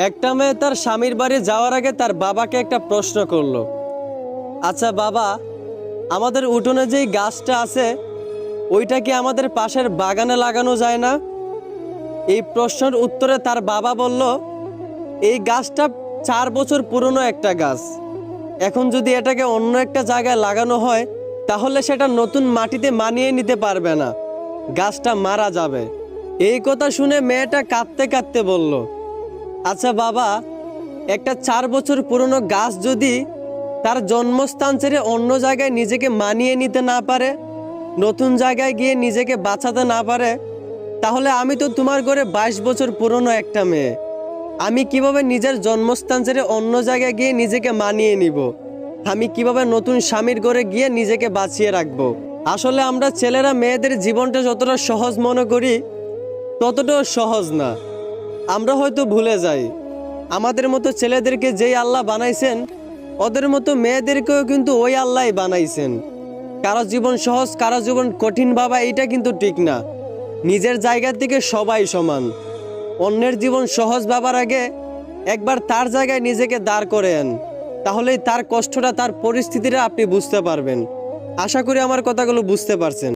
একটা মেয়ে তার স্বামীর বাড়ি যাওয়ার আগে তার বাবাকে একটা প্রশ্ন করলো, আচ্ছা বাবা, আমাদের উঠোনে যেই গাছটা আছে ওইটা কি আমাদের পাশের বাগানে লাগানো যায় না? এই প্রশ্নের উত্তরে তার বাবা বলল, এই গাছটা 4 বছর পুরনো একটা গাছ। এখন যদি এটাকে অন্য একটা জায়গায় লাগানো হয় তাহলে সেটা নতুন মাটিতে মানিয়ে নিতে পারবে না, গাছটা মারা যাবে। এই কথা শুনে মেয়েটা কাঁদতে কাঁদতে বলল, আচ্ছা বাবা, একটা 4 বছর পুরনো গাছ যদি তার জন্মস্থান ছেড়ে অন্য জায়গায় নিজেকে মানিয়ে নিতে না পারে, নতুন জায়গায় গিয়ে নিজেকে বাঁচাতে না পারে, তাহলে আমি তো তোমার ঘরে 22 বছর পুরনো একটা মেয়ে, আমি কিভাবে নিজের জন্মস্থান ছেড়ে অন্য জায়গায় গিয়ে নিজেকে মানিয়ে নিব? আমি কিভাবে নতুন স্বামীর ঘরে গিয়ে নিজেকে বাঁচিয়ে রাখবো? আসলে আমরা ছেলেরা মেয়েদের জীবনটা যতটা সহজ মনে করি ততটাও সহজ না। আমরা হয়তো ভুলে যাই আমাদের মতো ছেলেদেরকে যেই আল্লাহ বানাইছেন ওদের মতো মেয়েদেরকেও কিন্তু ওই আল্লাহই বানাইছেন। কারো জীবন সহজ কারো জীবন কঠিন ভাবা এইটা কিন্তু ঠিক না। নিজের জায়গা থেকে সবাই সমান। অন্যের জীবন সহজ ভাবার আগে একবার তার জায়গায় নিজেকে দাঁড় করেন, তাহলেই তার কষ্টটা তার পরিস্থিতিটা আপনি বুঝতে পারবেন। আশা করি আমার কথাগুলো বুঝতে পারছেন।